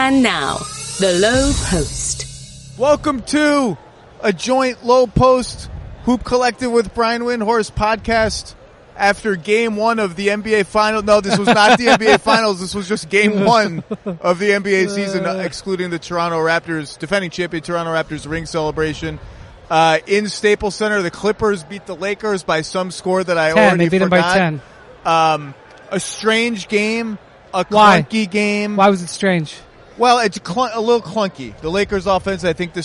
And now, the Lowe Post. Welcome to a joint Lowe Post Hoop Collective with Brian Windhorst podcast after game one of the NBA Finals. No, this was not the NBA Finals. This was just game one of the NBA season, excluding the Toronto Raptors, defending champion Toronto Raptors ring celebration. In Staples Center, the Clippers beat the Lakers by some score that I 10. already They beat forgot. them by 10. A strange game, a clunky game. Why was it strange? Well, it's a little clunky. The Lakers offense, I think the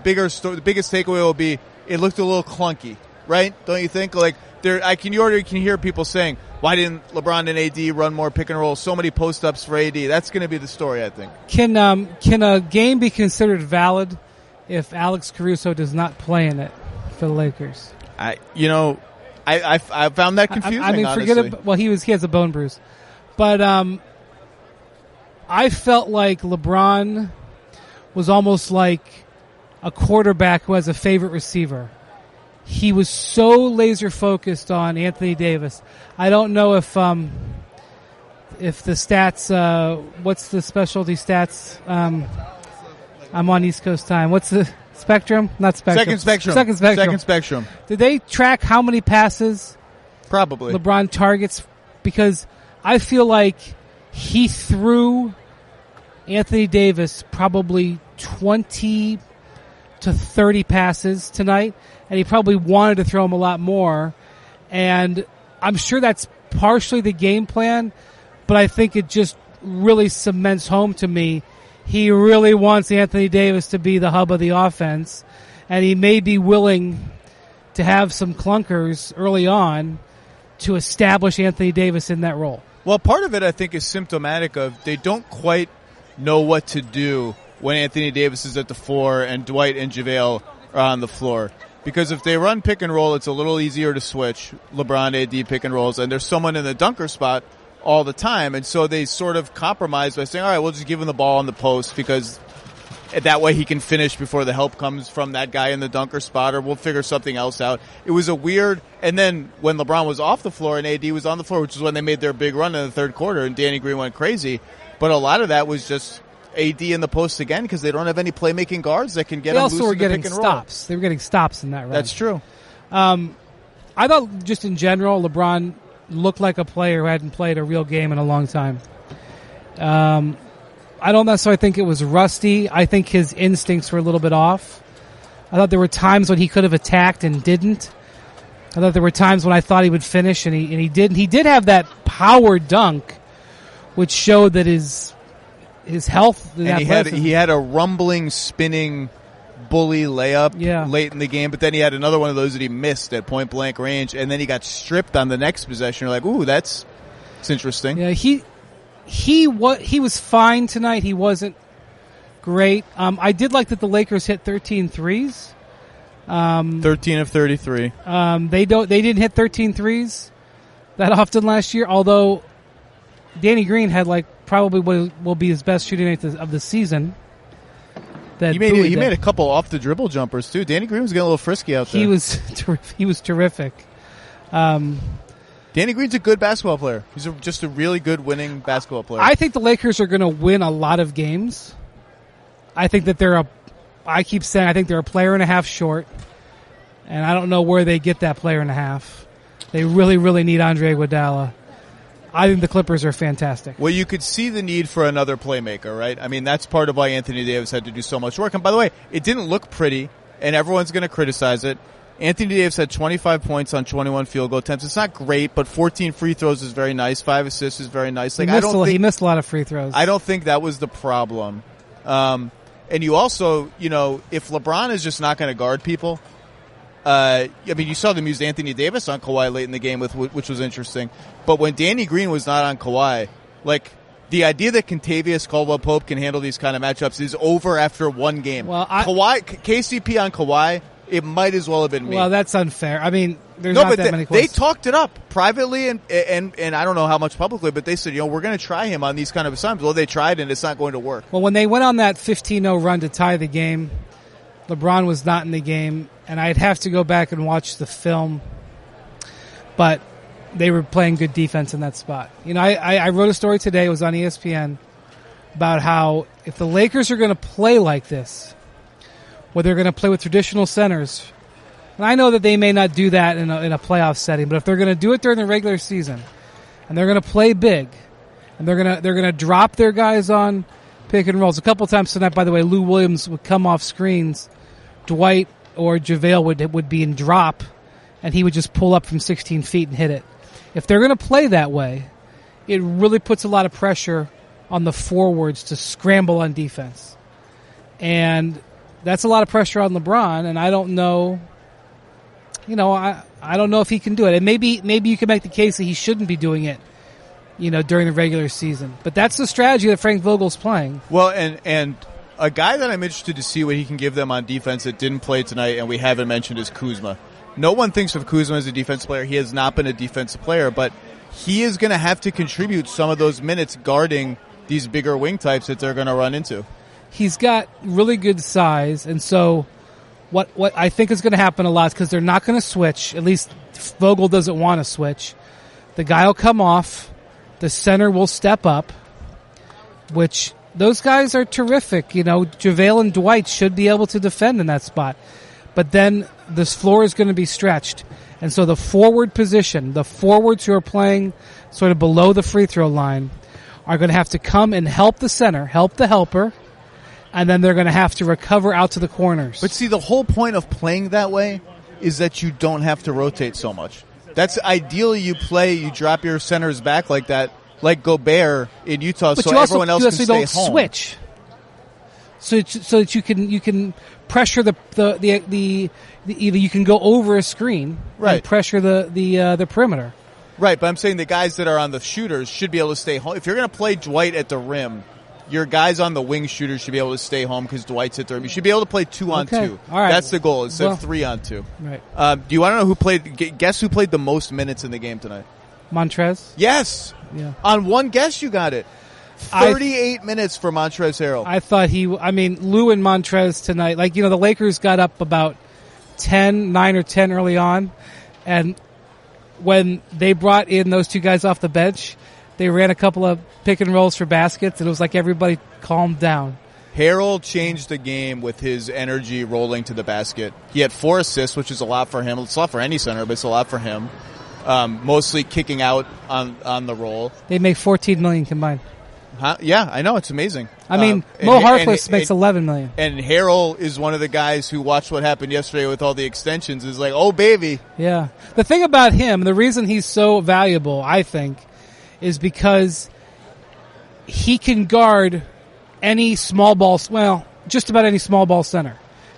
biggest takeaway will be it looked a little clunky, right? Don't you think? Like you already can hear people saying, why didn't LeBron and AD run more pick and roll? So many post ups for AD. That's going to be the story, I think. Can a game be considered valid if Alex Caruso does not play in it for the Lakers? I found that confusing. I mean, honestly. forget it. Well, he has a bone bruise, but I felt like LeBron was almost like a quarterback who has a favorite receiver. He was so laser focused on Anthony Davis. I don't know if the stats. What's the specialty stats? I'm on East Coast time. What's the spectrum? Not spectrum. Second spectrum. Did they track how many passes? Probably. LeBron targets? Because I feel like he threw Anthony Davis probably 20 to 30 passes tonight, and he probably wanted to throw him a lot more. And I'm sure that's partially the game plan, but I think it just really cements home to me he really wants Anthony Davis to be the hub of the offense, and he may be willing to have some clunkers early on to establish Anthony Davis in that role. Well, part of it, I think, is symptomatic of they don't quite know what to do when Anthony Davis is at the 4 and Dwight and JaVale are on the floor. Because if they run pick and roll, it's a little easier to switch LeBron AD pick and rolls, and there's someone in the dunker spot all the time. And so they sort of compromise by saying, all right, we'll just give him the ball on the post because that way he can finish before the help comes from that guy in the dunker spot, or we'll figure something else out. It was a weird, and then when LeBron was off the floor and AD was on the floor, which is when they made their big run in the third quarter and Danny Green went crazy. But a lot of that was just AD in the post again because they don't have any playmaking guards that can get him loose in the pick and roll. Stops. They were getting stops in that run. That's true. I thought just in general, LeBron looked like a player who hadn't played a real game in a long time. I don't necessarily think it was rusty. I think his instincts were a little bit off. I thought there were times when he could have attacked and didn't. I thought there were times when I thought he would finish and he didn't. He did have that power dunk, which showed that his health. And he had a rumbling, spinning bully layup late in the game, but then he had another one of those that he missed at point blank range, and then he got stripped on the next possession. You're like, ooh, it's interesting. Yeah, he was fine tonight. He wasn't great. I did like that the Lakers hit 13 threes. 13 of 33. They didn't hit 13 threes that often last year, although Danny Green had probably will be his best shooting night of the season. He made a couple off the dribble jumpers too. Danny Green was getting a little frisky out there. He was terrific. Danny Green's a good basketball player. He's just a really good winning basketball player. I think the Lakers are going to win a lot of games. I think that I keep saying I think they're a player and a half short, and I don't know where they get that player and a half. They really, really need Andre Iguodala. I think the Clippers are fantastic. Well, you could see the need for another playmaker, right? I mean, that's part of why Anthony Davis had to do so much work. And by the way, it didn't look pretty, and everyone's going to criticize it. Anthony Davis had 25 points on 21 field goal attempts. It's not great, but 14 free throws is very nice. 5 assists is very nice. He missed a lot of free throws. I don't think that was the problem. And you also, if LeBron is just not going to guard people, you saw them use Anthony Davis on Kawhi late in the game, which was interesting. But when Danny Green was not on Kawhi, the idea that Kentavious Caldwell-Pope can handle these kind of matchups is over after one game. Well, KCP on Kawhi, it might as well have been me. Well, that's unfair. I mean, there's not that many questions. They talked it up privately and I don't know how much publicly, but they said, we're going to try him on these kind of assignments. Well, they tried and it's not going to work. Well, when they went on that 15-0 run to tie the game, LeBron was not in the game, and I'd have to go back and watch the film. But they were playing good defense in that spot. I wrote a story today. It was on ESPN about how if the Lakers are going to play like this, where they're going to play with traditional centers, and I know that they may not do that in a playoff setting, but if they're going to do it during the regular season, and they're going to play big, and they're going to drop their guys on pick and rolls. A couple times tonight, by the way, Lou Williams would come off screens, Dwight or JaVale would be in drop, and he would just pull up from 16 feet and hit it. If they're going to play that way, it really puts a lot of pressure on the forwards to scramble on defense. And that's a lot of pressure on LeBron, and I don't know, I don't know if he can do it. And maybe you can make the case that he shouldn't be doing it, during the regular season. But that's the strategy that Frank Vogel's playing. Well, and a guy that I'm interested to see what he can give them on defense that didn't play tonight and we haven't mentioned is Kuzma. No one thinks of Kuzma as a defensive player. He has not been a defensive player, but he is going to have to contribute some of those minutes guarding these bigger wing types that they're going to run into. He's got really good size, and so what I think is going to happen a lot is because they're not going to switch, at least Vogel doesn't want to switch. The guy will come off, the center will step up, which those guys are terrific. JaVale and Dwight should be able to defend in that spot. But then this floor is going to be stretched. And so the forward position, the forwards who are playing sort of below the free throw line are going to have to come and help the center, help the helper, and then they're going to have to recover out to the corners. But see, the whole point of playing that way is that you don't have to rotate so much. That's ideally you drop your centers back like that, like Gobert in Utah, but so everyone else can stay home. Switch. So that you can pressure the either you can go over a screen and pressure the perimeter. Right, but I'm saying the guys that are on the shooters should be able to stay home. If you're going to play Dwight at the rim, your guys on the wing shooters should be able to stay home because Dwight's at the rim. You should be able to play 2-on-2. All right. That's the goal instead of 3-on-2. Right. Do you want to know who played? Guess who played the most minutes in the game tonight? Montrez? Yes. Yeah. On one guess, you got it. 38 minutes for Montrezl Harrell. I thought Lou and Montrez tonight, the Lakers got up about 9 or 10 early on, and when they brought in those two guys off the bench, they ran a couple of pick and rolls for baskets, and it was like everybody calmed down. Harrell changed the game with his energy rolling to the basket. He had 4 assists, which is a lot for him. It's a lot for any center, but it's a lot for him. Mostly kicking out on the roll. They make $14 million combined. Huh? Yeah, I know. It's amazing. Mo Harkless makes $11 million. And Harrell is one of the guys who watched what happened yesterday with all the extensions. Is like, oh, baby. Yeah. The thing about him, the reason he's so valuable, I think, is because he can guard any small ball, just about any small ball center.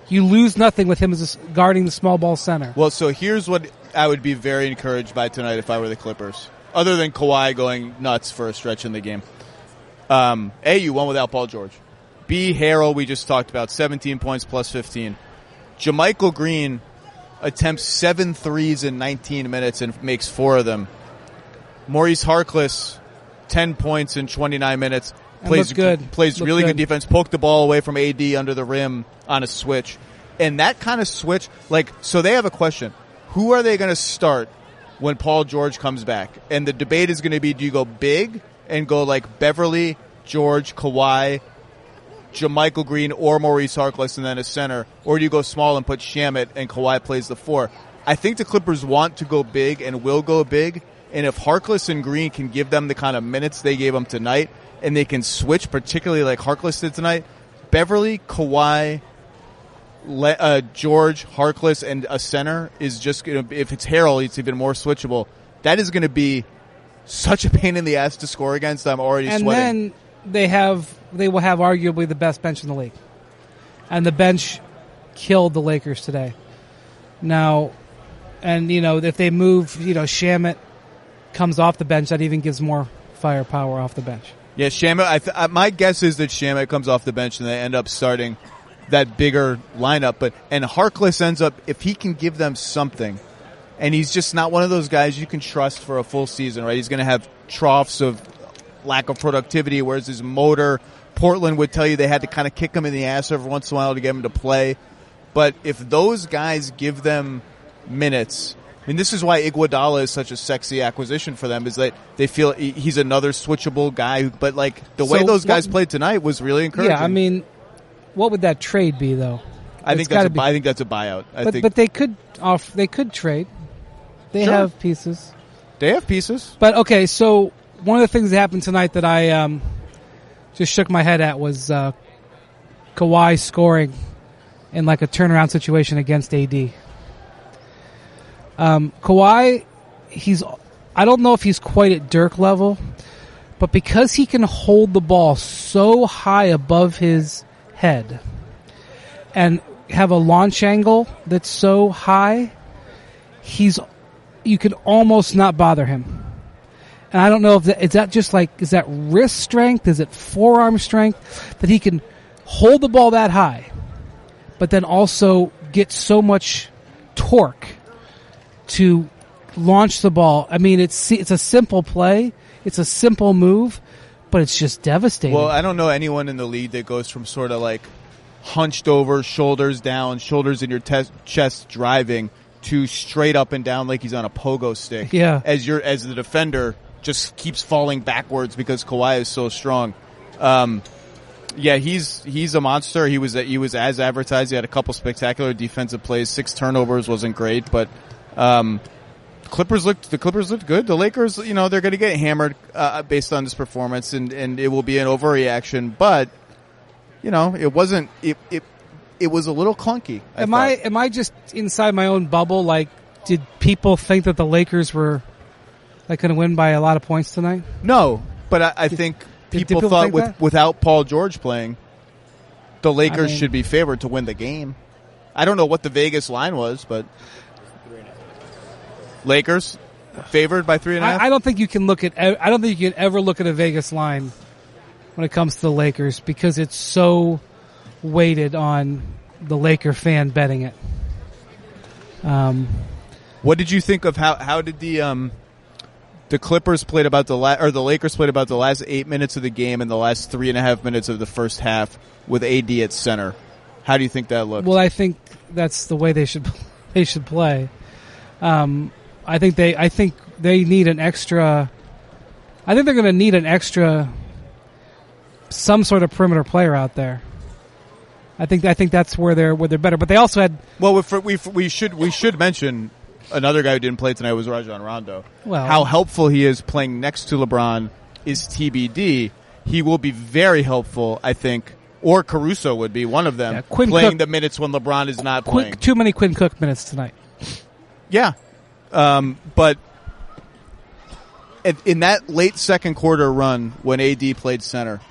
You lose nothing with him as guarding the small ball center. Well, so here's what I would be very encouraged by tonight if I were the Clippers, other than Kawhi going nuts for a stretch in the game. A, you won without Paul George. B, Harrell, we just talked about, 17 points plus 15. JaMychal Green attempts 7 threes in 19 minutes and makes 4 of them. Maurice Harkless, 10 points in 29 minutes. Plays really good defense. Poked the ball away from AD under the rim on a switch. And that kind of switch, so they have a question. Who are they going to start when Paul George comes back? And the debate is going to be, do you go big and go like Beverly, George, Kawhi, JaMychal Green, or Maurice Harkless, and then a center? Or do you go small and put Shamet and Kawhi plays the 4? I think the Clippers want to go big and will go big. And if Harkless and Green can give them the kind of minutes they gave them tonight, and they can switch, particularly like Harkless did tonight, Beverly, Kawhi, George, Harkless, and a center is just going to, if it's Harrell, it's even more switchable. That is going to be such a pain in the ass to score against. I'm already sweating. And then they will have arguably the best bench in the league. And the bench killed the Lakers today. Now, and if they move, Shamet comes off the bench, that even gives more firepower off the bench. Yeah, Shamet, my guess is that Shamet comes off the bench and they end up starting that bigger lineup. And Harkless ends up, if he can give them something, and he's just not one of those guys you can trust for a full season, right? He's going to have troughs of lack of productivity, whereas his motor, Portland would tell you they had to kind of kick him in the ass every once in a while to get him to play. But if those guys give them minutes, I mean, this is why Iguodala is such a sexy acquisition for them, is that they feel he's another switchable guy. But, like, the way those guys played tonight was really encouraging. Yeah, I mean, what would that trade be, though? I think that's a buyout. But they could trade. They have pieces. They have pieces. But, okay, so one of the things that happened tonight that I just shook my head at was Kawhi scoring in like a turnaround situation against AD. Kawhi, I don't know if he's quite at Dirk level, but because he can hold the ball so high above his head and have a launch angle that's so high, you could almost not bother him. And I don't know if is that wrist strength? Is it forearm strength that he can hold the ball that high, but then also get so much torque to launch the ball? I mean, it's a simple play. It's a simple move, but it's just devastating. Well, I don't know anyone in the league that goes from sort of like hunched over, shoulders down, shoulders in your chest driving to straight up and down like he's on a pogo stick. Yeah. As the defender just keeps falling backwards because Kawhi is so strong. Yeah, he's a monster. He was as advertised. He had a couple spectacular defensive plays. 6 turnovers wasn't great, but the Clippers looked good. The Lakers, they're going to get hammered based on this performance, and it will be an overreaction. But it wasn't. It was a little clunky. Am I just inside my own bubble? Like, did people think that the Lakers were going to win by a lot of points tonight? No, but I think people thought without Paul George playing, the Lakers should be favored to win the game. I don't know what the Vegas line was, but Lakers favored by 3.5. I don't think you can I don't think you can ever look at a Vegas line when it comes to the Lakers because it's so weighted on the Laker fan betting it. What did you think of how did the Clippers played about the Lakers played about the last 8 minutes of the game and the last 3.5 minutes of the first half with AD at center? How do you think that looked? Well, I think that's the way they should play. I think they need an extra. I think they're going to need an extra, some sort of perimeter player out there. I think that's where they're better. But they also had. Well, we should mention another guy who didn't play tonight was Rajon Rondo. Well, how helpful he is playing next to LeBron is TBD. He will be very helpful, I think. Or Caruso would be one of them, playing the minutes when LeBron is not playing. Too many Quinn Cook minutes tonight. Yeah. But in that late second quarter run when AD played center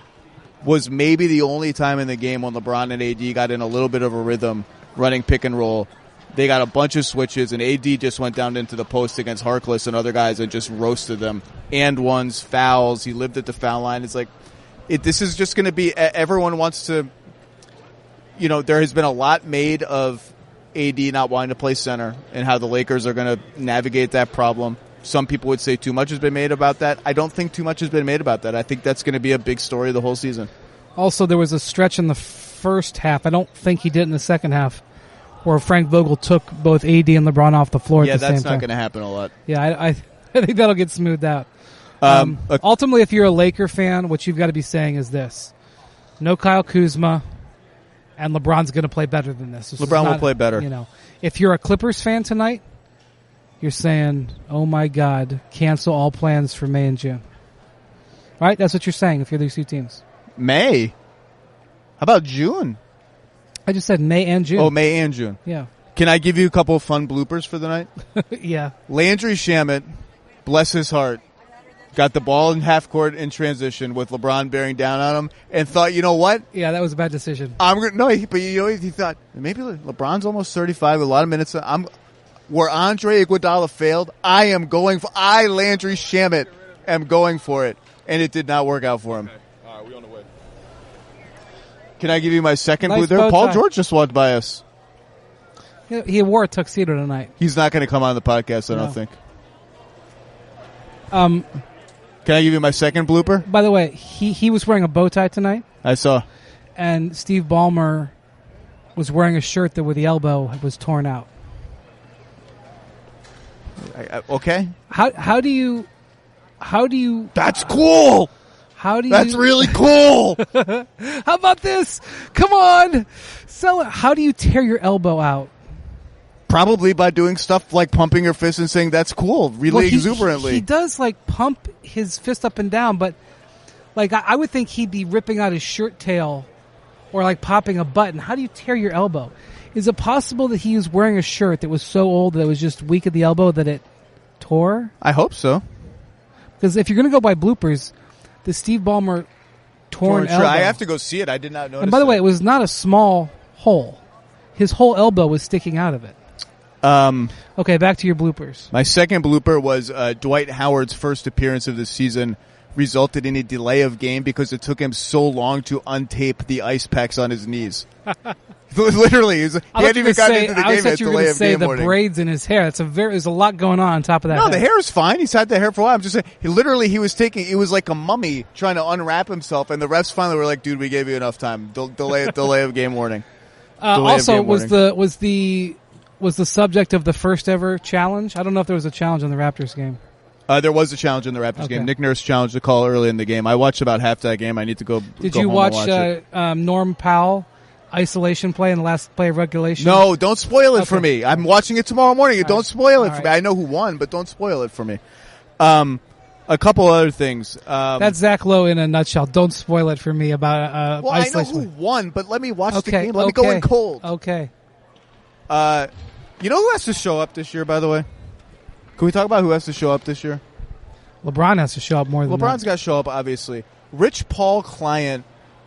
was maybe the only time in the game when LeBron and AD got in a little bit of a rhythm running pick and roll. They got a bunch of switches, and AD just went down into the post against Harkless and other guys and just roasted them. And ones, fouls. He lived at the foul line. It's like, this is just going to be, everyone wants to, there has been a lot made of AD not wanting to play center and how the Lakers are going to navigate that problem. Some people would say too much has been made about that. I don't think too much has been made about that. I think that's going to be a big story the whole season. Also, there was a stretch in the first half. I don't think he did in the second half where Frank Vogel took both AD and LeBron off the floor at the same time. Yeah, that's not going to happen a lot. Yeah, I think that'll get smoothed out. Ultimately, if you're a Laker fan, what you've got to be saying is this. No Kyle Kuzma, and LeBron's going to play better than this. LeBron will play better. If you're a Clippers fan tonight, you're saying, oh my God, cancel all plans for May and June. Right? That's what you're saying if you're these two teams. May? How about June? I just said May and June. Oh, May and June. Yeah. Can I give you a couple of fun bloopers for the night? Yeah. Landry Shamet, bless his heart, got the ball in half court in transition with LeBron bearing down on him and thought, you know what? Yeah, that was a bad decision. He thought, maybe LeBron's almost 35, a lot of minutes. Where Andre Iguodala failed, I, Landry Shamet, am going for it. And it did not work out for him. Okay. All right, we on the way. Can I give you my second nice blooper? Paul George just walked by us. He wore a tuxedo tonight. He's not going to come on the podcast, I don't think. Can I give you my second blooper? By the way, he was wearing a bow tie tonight. I saw. And Steve Ballmer was wearing a shirt that where the elbow was torn out. Okay. How do you? That's cool. How do you? That's really cool. How about this? Come on, sell it. How do you tear your elbow out? Probably by doing stuff like pumping your fist and saying that's cool, really exuberantly. He does like pump his fist up and down, but like I would think he'd be ripping out his shirt tail or like popping a button. How do you tear your elbow? Is it possible that he was wearing a shirt that was so old that it was just weak at the elbow that it tore? I hope so. Because if you're going to go by bloopers, the Steve Ballmer torn elbow. I have to go see it. I did not notice. And by the way, it was not a small hole. His whole elbow was sticking out of it. Okay, back to your bloopers. My second blooper was Dwight Howard's first appearance of the season resulted in a delay of game because it took him so long to untape the ice packs on his knees. Literally, he hadn't even gotten into the game. I thought you were going to say the braids in his hair. There's a lot going on top of that. No, the hair is fine. He's had the hair for a while. I'm just saying, he was like a mummy trying to unwrap himself, and the refs finally were like, "Dude, we gave you enough time. Delay of game warning." Also, was the subject of the first ever challenge? I don't know if there was a challenge in the Raptors game. There was a challenge in the Raptors game. Nick Nurse challenged the call early in the game. I watched about half that game. I need to go. Did you watch Norm Powell isolation play in the last play of regulation? No, don't spoil it for me. I'm watching it tomorrow morning. Don't spoil it for me. I know who won, but don't spoil it for me. A couple other things. That's Zach Lowe in a nutshell. Don't spoil it for me about isolation. I know who won, but let me watch the game. Let me go in cold. Okay. You know who has to show up this year, by the way? Can we talk about who has to show up this year? LeBron has to show up more than LeBron's got to show up, obviously. Rich Paul Client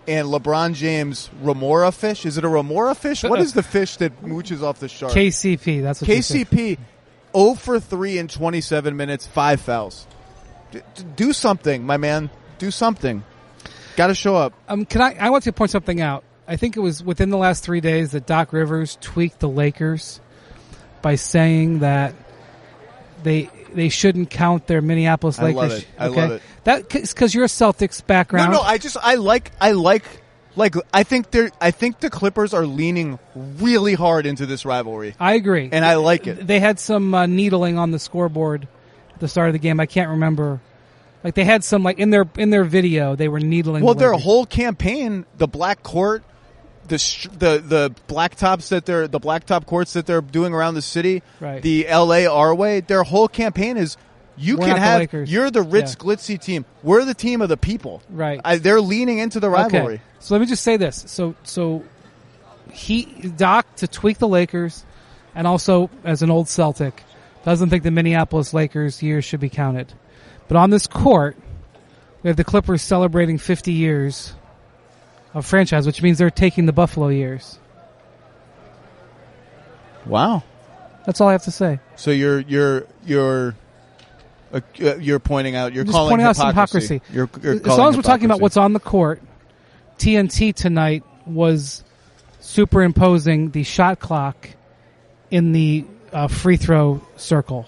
and LeBron James Remora fish. Is it a Remora fish? What is the fish that mooches off the shark? KCP. That's what KCP. 0 for 3 in 27 minutes, 5 fouls. Do something, my man. Do something. Got to show up. I want to point something out. I think it was within the last 3 days that Doc Rivers tweaked the Lakers by saying that they shouldn't count their Minneapolis Lakers. I love it. That is because you're a Celtics background. No. I think the Clippers are leaning really hard into this rivalry. I agree, and I like it. They had some needling on the scoreboard at the start of the game. I can't remember. Like they had some in their video, they were needling. Well, their whole campaign, the black court, the blacktop courts that they're doing around the city, right. The LA our way, their whole campaign is you're the Ritz glitzy team. We're the team of the people. Right. They're leaning into the rivalry. Okay. So let me just say this. So Doc to tweak the Lakers, and also as an old Celtic, doesn't think the Minneapolis Lakers years should be counted. But on this court, we have the Clippers celebrating 50 years of franchise, which means they're taking the Buffalo years. Wow, that's all I have to say. So you're pointing out just calling pointing out hypocrisy. Some hypocrisy. As long as we're talking about what's on the court, TNT tonight was superimposing the shot clock in the free throw circle.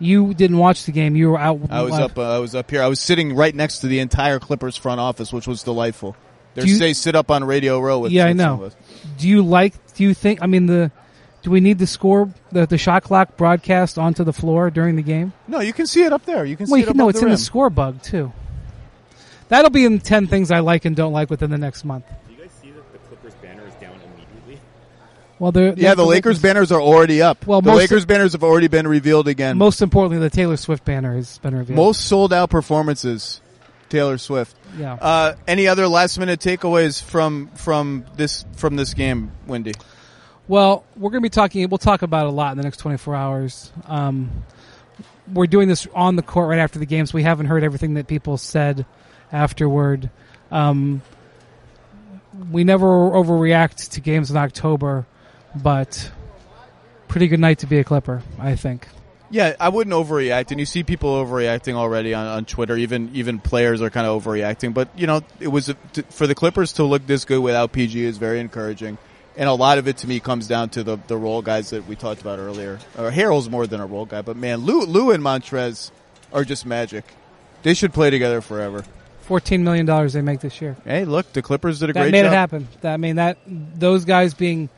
You didn't watch the game. You were out. I was up here. I was sitting right next to the entire Clippers front office, which was delightful. They sit up on Radio Row with. Yeah, I know. Do you think? I mean, do we need the shot clock broadcast onto the floor during the game? No, you can see it up there. You can see it. It's in the score bug too. That'll be in 10 things I like and don't like within the next month. Do you guys see that the Clippers banner is down immediately? Well, the Lakers banners are already up. Well, the Lakers banners have already been revealed again. Most importantly, the Taylor Swift banner has been revealed. Most sold out performances, Taylor Swift. Yeah. Any other last minute takeaways from this game, Wendy? Well, we're going to be talking. We'll talk about it a lot in the next 24 hours. We're doing this on the court right after the game, so we haven't heard everything that people said afterward. We never overreact to games in October, but pretty good night to be a Clipper, I think. Yeah, I wouldn't overreact, and you see people overreacting already on Twitter. Even players are kind of overreacting. But it was for the Clippers to look this good without PG is very encouraging, and a lot of it to me comes down to the role guys that we talked about earlier. Harrell's more than a role guy, but man, Lowe and Montrez are just magic. They should play together forever. $14 million they make this year. Hey, look, the Clippers did a great job. That made it happen. Those guys being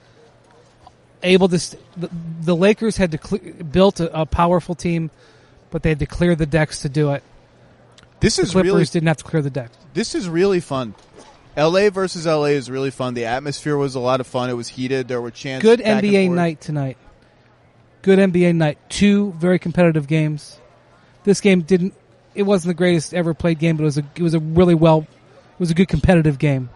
able to. The Lakers had to built a powerful team, but they had to clear the decks to do it. The Clippers didn't have to clear the decks. This is really fun. LA versus LA is really fun. The atmosphere was a lot of fun. It was heated. There were chants. Good back and NBA forth. night tonight. Good NBA night. 2 very competitive games. This game didn't. It wasn't the greatest ever played game, but it was a good competitive game.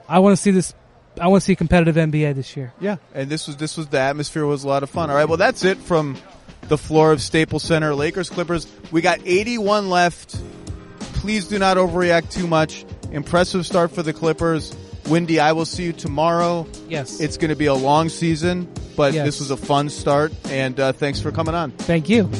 I want to see this. I want to see a competitive NBA this year. Yeah, and this was the atmosphere was a lot of fun. All right, well that's it from the floor of Staples Center. Lakers Clippers. We got 81 left. Please do not overreact too much. Impressive start for the Clippers. Windy, I will see you tomorrow. Yes, it's going to be a long season, but yes. This was a fun start, and thanks for coming on. Thank you.